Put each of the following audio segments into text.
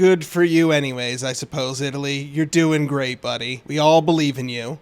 good for you anyways, I suppose, Italy. You're doing great, buddy. We all believe in you.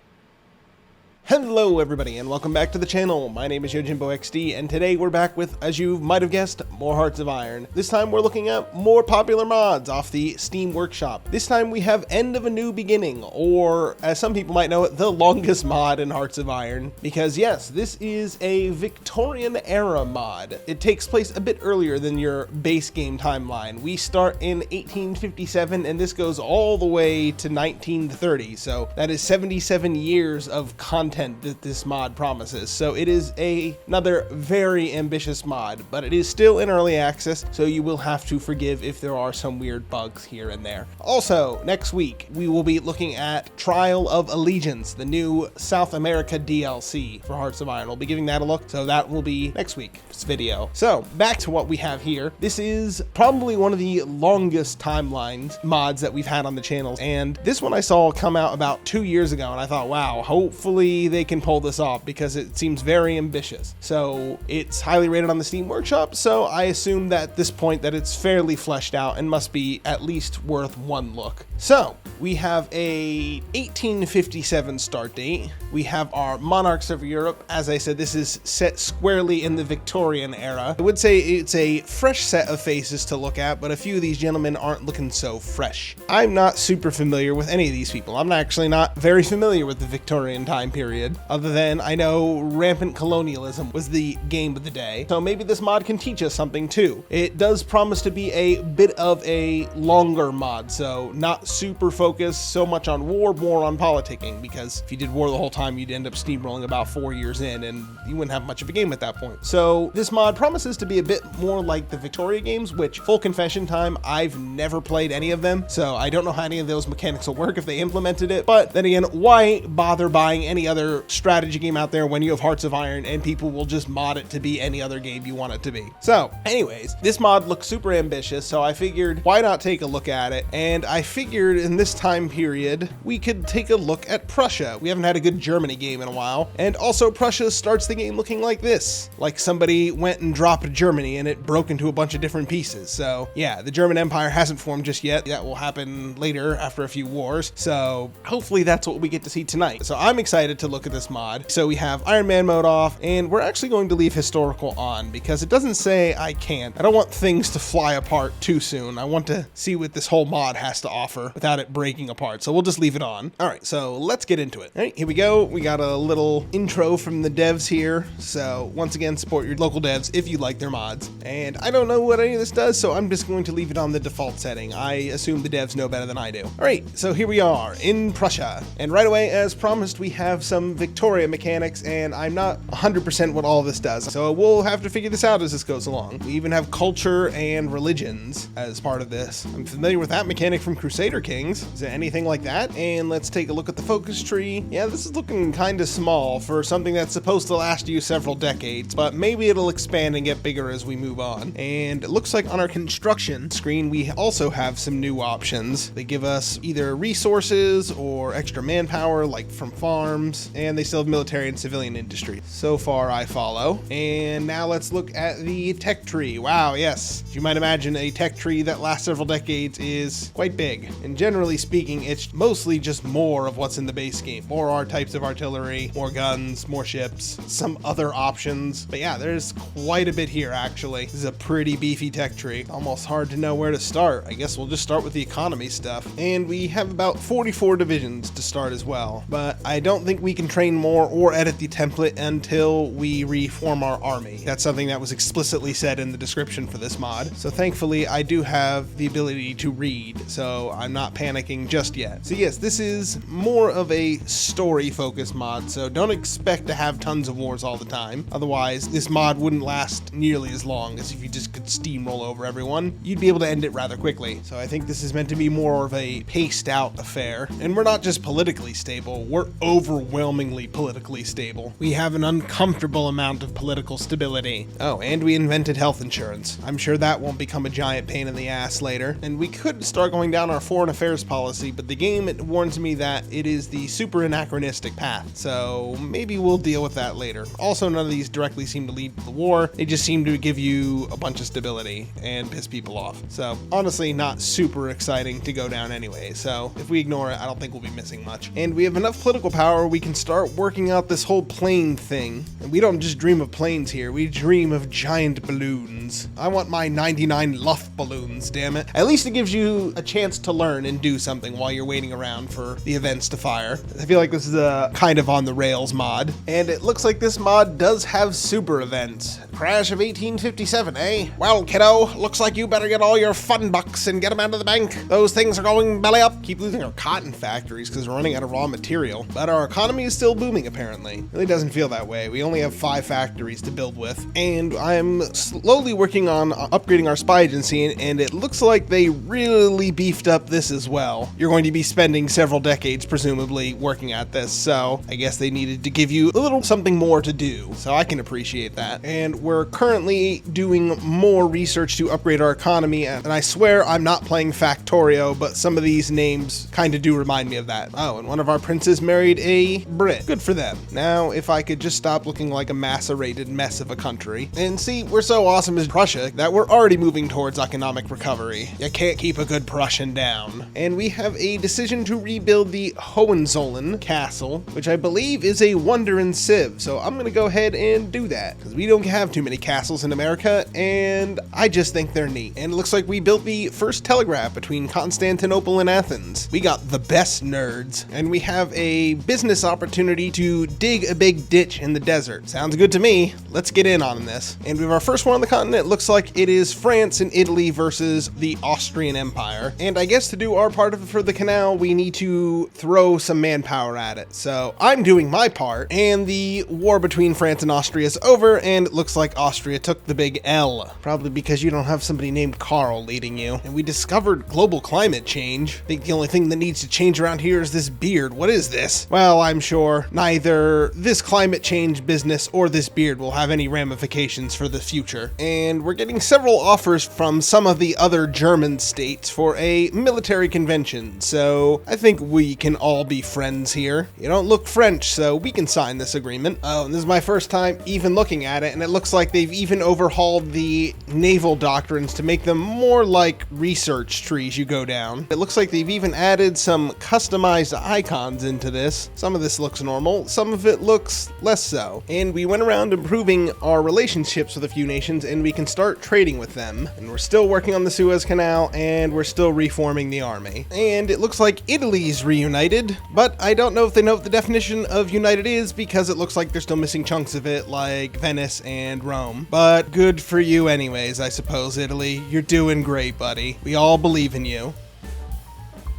Hello everybody and welcome back to the channel. My name is YujimboXD and today we're back with, as you might have guessed, more Hearts of Iron. This time we're looking at more popular mods off the Steam Workshop. This time we have End of a New Beginning, or as some people might know it, the longest mod in Hearts of Iron. Because yes, this is a Victorian Era mod. It takes place a bit earlier than your base game timeline. We start in 1857 and this goes all the way to 1930, so that is 77 years of content that this mod promises. So it is another very ambitious mod, but it is still in early access, so you will have to forgive if there are some weird bugs here and there. Also, next week we will be looking at Trial of Allegiance, the new South America DLC for Hearts of Iron. We'll be giving that a look, so that will be next week's video. So back to what we have here. This is probably one of the longest timelines mods that we've had on the channel, and this one I saw come out about 2 years ago, and I thought, wow, hopefully they can pull this off because it seems very ambitious. So it's highly rated on the Steam Workshop, so I assume that at this point that it's fairly fleshed out and must be at least worth one look. So we have a 1857 start date. We have our Monarchs of Europe. As I said, this is set squarely in the Victorian era. I would say it's a fresh set of faces to look at, but a few of these gentlemen aren't looking so fresh. I'm not super familiar with any of these people. I'm actually not very familiar with the Victorian time period, other than I know rampant colonialism was the game of the day. So maybe this mod can teach us something too. It does promise to be a bit of a longer mod, so not super focused so much on war, more on politicking, because if you did war the whole time, you'd end up steamrolling about 4 years in and you wouldn't have much of a game at that point. So this mod promises to be a bit more like the Victoria games, which, full confession time, I've never played any of them, so I don't know how any of those mechanics will work if they implemented it. But then again, why bother buying any other strategy game out there when you have Hearts of Iron and people will just mod it to be any other game you want it to be? So anyways, this mod looks super ambitious, so I figured why not take a look at it, and I figured in this time period we could take a look at Prussia. We haven't had a good Germany game in a while, and also Prussia starts the game looking like this, like somebody went and dropped Germany and it broke into a bunch of different pieces. So yeah, the German Empire hasn't formed just yet. That will happen later after a few wars, so hopefully that's what we get to see tonight. So I'm excited to look at this mod. So we have Iron Man mode off, and we're actually going to leave historical on because it doesn't say I can't. I don't want things to fly apart too soon. I want to see what this whole mod has to offer without it breaking apart, so we'll just leave it on. All right, so let's get into it. All right, here we go. We got a little intro from the devs here. So once again, support your local devs if you like their mods. And I don't know what any of this does, so I'm just going to leave it on the default setting. I assume the devs know better than I do. All right, so here we are in Prussia, and right away, as promised, we have some Victoria mechanics, and I'm not 100% what all of this does, so we'll have to figure this out as this goes along. We even have culture and religions as part of this. I'm familiar with that mechanic from Crusader Kings. Is it anything like that? And let's take a look at the focus tree. Yeah, this is looking kind of small for something that's supposed to last you several decades, but maybe it'll expand and get bigger as we move on. And it looks like on our construction screen we also have some new options. They give us either resources or extra manpower, like from farms, and they still have military and civilian industry. So far I follow. And now let's look at the tech tree. Wow, yes, as you might imagine, a tech tree that lasts several decades is quite big, and generally speaking it's mostly just more of what's in the base game. More types of artillery, more guns, more ships, some other options. But yeah, there's quite a bit here actually. This is a pretty beefy tech tree. Almost hard to know where to start. I guess we'll just start with the economy stuff. And we have about 44 divisions to start as well, but I don't think we can train more or edit the template until we reform our army. That's something that was explicitly said in the description for this mod. So thankfully I do have the ability to read, so I'm not panicking just yet. So yes, this is more of a story focused mod, so don't expect to have tons of wars all the time. Otherwise this mod wouldn't last nearly as long as if you just could steamroll over everyone. You'd be able to end it rather quickly. So I think this is meant to be more of a paced out affair, and we're not just politically stable, we're overwhelmed overwhelmingly politically stable. We have an uncomfortable amount of political stability. Oh, and we invented health insurance. I'm sure that won't become a giant pain in the ass later. And we could start going down our foreign affairs policy, but the game warns me that it is the super anachronistic path, so maybe we'll deal with that later. Also, none of these directly seem to lead to the war. They just seem to give you a bunch of stability and piss people off. So honestly, not super exciting to go down anyway, so if we ignore it, I don't think we'll be missing much. And we have enough political power, we can start working out this whole plane thing. And we don't just dream of planes here, we dream of giant balloons. I want my 99 Luft balloons, damn it. At least it gives you a chance to learn and do something while you're waiting around for the events to fire. I feel like this is a kind of on the rails mod. And it looks like this mod does have super events. Crash of 1857, eh? Well, kiddo, looks like you better get all your fun bucks and get them out of the bank. Those things are going belly up. Keep losing our cotton factories because we're running out of raw material. But our economy is still booming, apparently. It really doesn't feel that way. We only have 5 factories to build with. And I'm slowly working on upgrading our spy agency, and it looks like they really beefed up this as well. You're going to be spending several decades, presumably, working at this, so I guess they needed to give you a little something more to do. So I can appreciate that. And we're currently doing more research to upgrade our economy, and I swear I'm not playing Factorio, but some of these names kind of do remind me of that. Oh, and one of our princes married a Brit. Good for them. Now, if I could just stop looking like a macerated mess of a country. And see, we're so awesome as Prussia that we're already moving towards economic recovery. You can't keep a good Prussian down. And we have a decision to rebuild the Hohenzollern castle, which I believe is a wonder in Civ, so I'm gonna go ahead and do that, because we don't have too many castles in America, and I just think they're neat. And it looks like we built the first telegraph between Constantinople and Athens. We got the best nerds, and we have a business opportunity to dig a big ditch in the desert. Sounds good to me. Let's get in on this. And we have our first war on the continent. Looks like it is France and Italy versus the Austrian Empire. And I guess to do our part of it for the canal, we need to throw some manpower at it. So I'm doing my part, and the war between France and Austria is over, and it looks like Austria took the big L. Probably because you don't have somebody named Carl leading you. And we discovered global climate change. I think the only thing that needs to change around here is this beard. What is this? Well, I'm sure neither this climate change business or this beard will have any ramifications for the future. And we're getting several offers from some of the other German states for a military convention, so I think we can all be friends here. You don't look French, so we can sign this agreement. Oh, and this is my first time even looking at it, and it looks like they've even overhauled the naval doctrines to make them more like research trees you go down. It looks like they've even added some customized icons into this. Some of this looks normal, some of it looks less so. And we went around improving our relationships with a few nations, and we can start trading with them. And we're still working on the Suez Canal, and we're still reforming the army. And it looks like Italy's reunited, but I don't know if they know what the definition of united is, because it looks like they're still missing chunks of it, like Venice and Rome. But good for you anyways, I suppose, Italy. You're doing great, buddy. We all believe in you.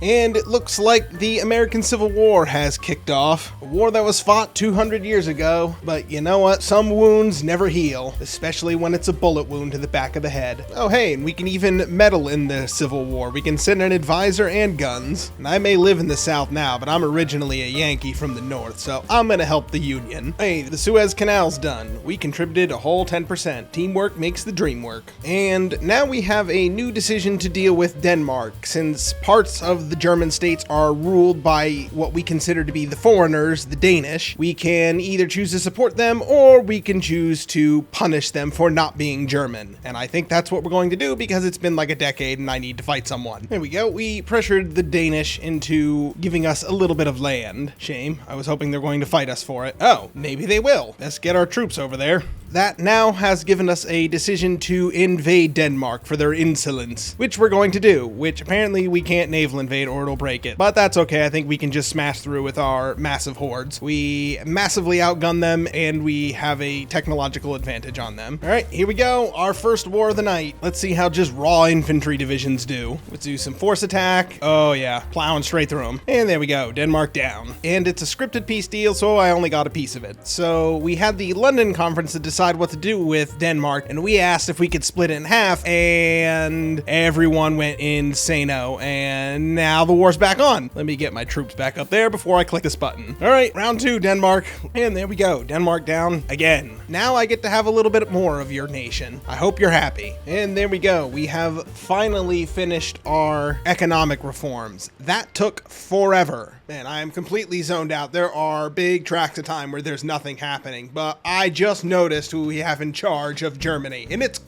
And it looks like the American Civil War has kicked off. A war that was fought 200 years ago. But you know what? Some wounds never heal, especially when it's a bullet wound to the back of the head. Oh hey, and we can even meddle in the Civil War. We can send an advisor and guns. And I may live in the South now, but I'm originally a Yankee from the North, so I'm gonna help the Union. Hey, the Suez Canal's done. We contributed a whole 10%. Teamwork makes the dream work. And now we have a new decision to deal with Denmark, since parts of the German states are ruled by what we consider to be the foreigners, the Danish. We can either choose to support them, or we can choose to punish them for not being German. And I think that's what we're going to do, because it's been like a decade and I need to fight someone. There we go. We pressured the Danish into giving us a little bit of land. Shame. I was hoping they're going to fight us for it. Oh, maybe they will. Let's get our troops over there. That now has given us a decision to invade Denmark for their insolence, which we're going to do, which apparently we can't naval invade or it'll break it. But that's okay, I think we can just smash through with our massive hordes. We massively outgun them, and we have a technological advantage on them. All right, here we go, our first war of the night. Let's see how just raw infantry divisions do. Let's do some force attack. Oh yeah, plowing straight through them. And there we go, Denmark down. And it's a scripted peace deal, so I only got a piece of it. So we had the London conference that decided decide what to do with Denmark, and we asked if we could split it in half, and everyone went insano, and now the war's back on. Let me get my troops back up there before I click this button. All right, round 2, Denmark, and there we go. Denmark down again. Now I get to have a little bit more of your nation. I hope you're happy. And there we go. We have finally finished our economic reforms. That took forever. Man, I am completely zoned out. There are big tracts of time where there's nothing happening, but I just noticed who we have in charge of Germany, and it's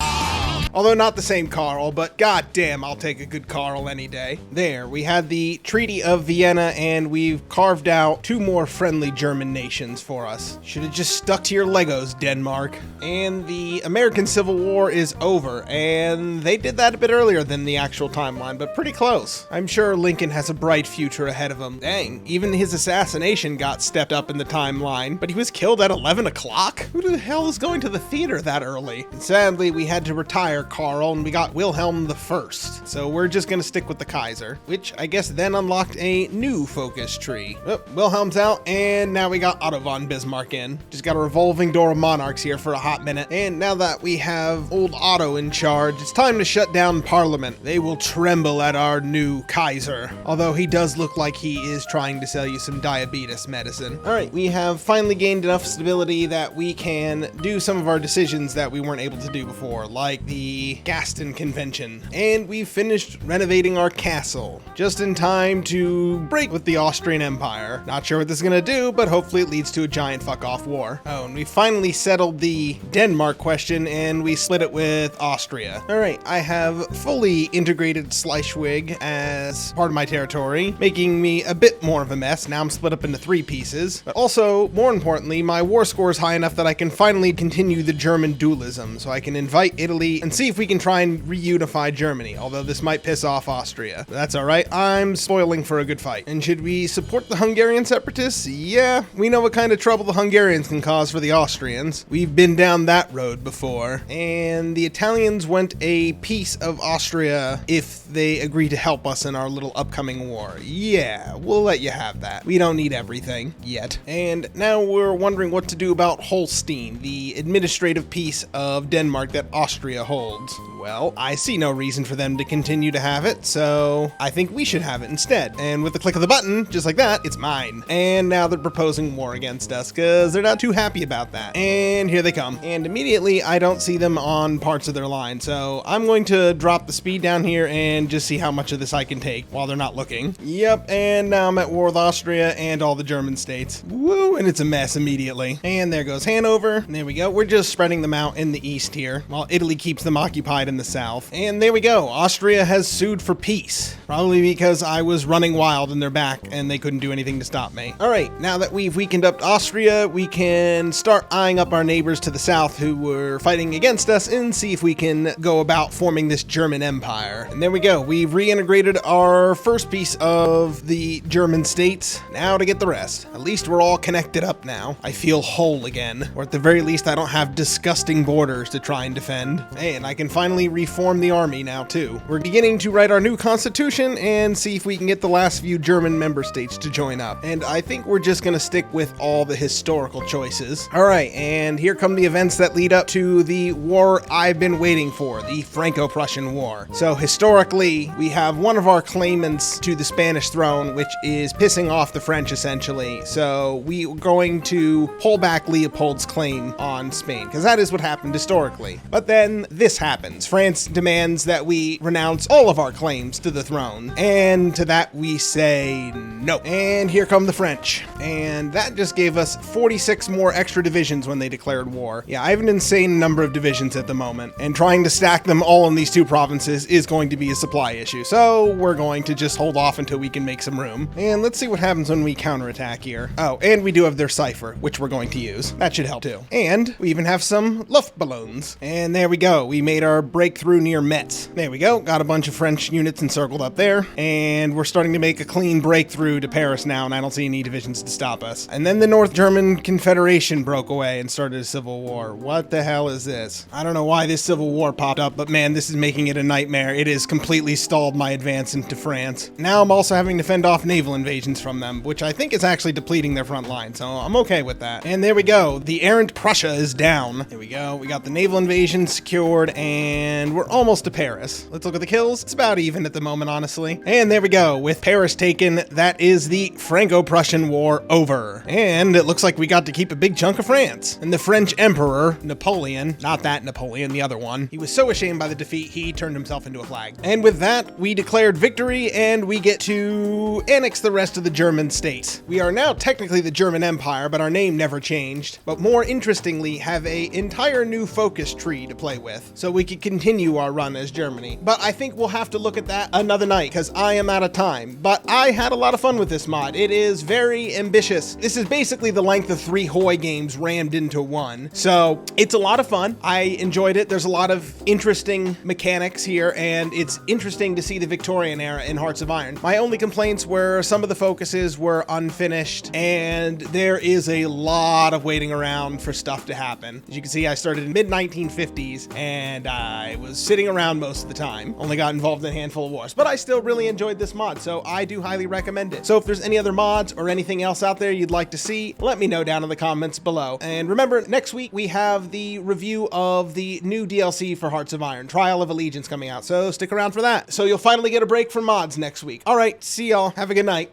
although not the same Karl, but goddamn, I'll take a good Karl any day. There, we had the Treaty of Vienna, and we've carved out 2 more friendly German nations for us. Should have just stuck to your Legos, Denmark. And the American Civil War is over, and they did that a bit earlier than the actual timeline, but pretty close. I'm sure Lincoln has a bright future ahead of him. Dang, even his assassination got stepped up in the timeline, but he was killed at 11 o'clock? Who the hell is going to the theater that early? And sadly, we had to retire Karl, and we got Wilhelm I. So we're just gonna stick with the Kaiser, which I guess then unlocked a new focus tree. Oh, Wilhelm's out, and now we got Otto von Bismarck in. Just got a revolving door of monarchs here for a hot minute. And now that we have old Otto in charge, it's time to shut down Parliament. They will tremble at our new Kaiser, although he does look like he is trying to sell you some diabetes medicine. All right, we have finally gained enough stability that we can do some of our decisions that we weren't able to do before, like the Gaston Convention. And we finished renovating our castle, just in time to break with the Austrian Empire. Not sure what this is gonna do, but hopefully it leads to a giant fuck-off war. Oh, and we finally settled the Denmark question, and we split it with Austria. All right, I have fully integrated Schleswig as part of my territory, making me a bit more of a mess. Now I'm split up into 3 pieces, but also, more importantly, my war score is high enough that I can finally continue the German dualism, so I can invite Italy and see if we can try and reunify Germany, although this might piss off Austria. But that's all right, I'm spoiling for a good fight. And should we support the Hungarian separatists? Yeah, we know what kind of trouble the Hungarians can cause for the Austrians. We've been down that road before. And the Italians want a piece of Austria if they agree to help us in our little upcoming war. Yeah, we'll let you have that. We don't need everything yet. And now we're wondering what to do about Holstein, the administrative piece of Denmark that Austria holds. Well, I see no reason for them to continue to have it, so I think we should have it instead. And with the click of the button, just like that, it's mine. And now they're proposing war against us because they're not too happy about that. And here they come. And immediately, I don't see them on parts of their line, so I'm going to drop the speed down here and just see how much of this I can take while they're not looking. Yep, and now I'm at war with Austria and all the German states. Woo, and it's a mess immediately. And there goes Hanover. And there we go. We're just spreading them out in the east here, while Italy keeps them occupied in the south. And there we go. Austria has sued for peace, probably because I was running wild in their back and they couldn't do anything to stop me. All right, now that we've weakened up Austria, we can start eyeing up our neighbors to the south who were fighting against us and see if we can go about forming this German empire. And there we go. We've reintegrated our first piece of the German states. Now to get the rest. At least we're all connected up now. I feel whole again, or at the very least I don't have disgusting borders to try and defend. Hey, and I can finally reform the army now too. We're beginning to write our new constitution and see if we can get the last few German member states to join up. And I think we're just gonna stick with all the historical choices. All right, and here come the events that lead up to the war I've been waiting for, the Franco-Prussian War. So historically, we have one of our claimants to the Spanish throne, which is pissing off the French essentially. So we're going to pull back Leopold's claim on Spain, because that is what happened historically. But then this happens. France demands that we renounce all of our claims to the throne, and to that we say no. And here come the French, and that just gave us 46 more extra divisions when they declared war. Yeah, I have an insane number of divisions at the moment, and trying to stack them all in these 2 provinces is going to be a supply issue, so we're going to just hold off until we can make some room. And let's see what happens when we counterattack here. Oh, and we do have their cipher, which we're going to use. That should help too. And we even have some Luftballons. And there we go. We we made our breakthrough near Metz. There we go. Got a bunch of French units encircled up there, and we're starting to make a clean breakthrough to Paris now, and I don't see any divisions to stop us. And then the North German Confederation broke away and started a civil war. What the hell is this? I don't know why this civil war popped up, but man, this is making it a nightmare. It has completely stalled my advance into France. Now I'm also having to fend off naval invasions from them, which I think is actually depleting their front line, so I'm okay with that. And there we go. The errant Prussia is down. There we go. We got the naval invasion secured, and we're almost to Paris. Let's look at the kills. It's about even at the moment, honestly. And there we go. With Paris taken, that is the Franco-Prussian War over. And it looks like we got to keep a big chunk of France. And the French Emperor, Napoleon, not that Napoleon, the other one, he was so ashamed by the defeat, he turned himself into a flag. And with that, we declared victory, and we get to annex the rest of the German states. We are now technically the German Empire, but our name never changed. But more interestingly, have an entire new focus tree to play with, so we could continue our run as Germany. But I think we'll have to look at that another night, because I am out of time. But I had a lot of fun with this mod. It is very ambitious. This is basically the length of 3 Hoi games rammed into one. So it's a lot of fun. I enjoyed it. There's a lot of interesting mechanics here, and it's interesting to see the Victorian era in Hearts of Iron. My only complaints were some of the focuses were unfinished, and there is a lot of waiting around for stuff to happen. As you can see, I started in mid-1950s, and I was sitting around most of the time. Only got involved in a handful of wars, but I still really enjoyed this mod, so I do highly recommend it. So if there's any other mods or anything else out there you'd like to see, let me know down in the comments below. And remember, next week we have the review of the new DLC for Hearts of Iron, Trial of Allegiance, coming out, so stick around for that. So you'll finally get a break from mods next week. All right, see y'all. Have a good night.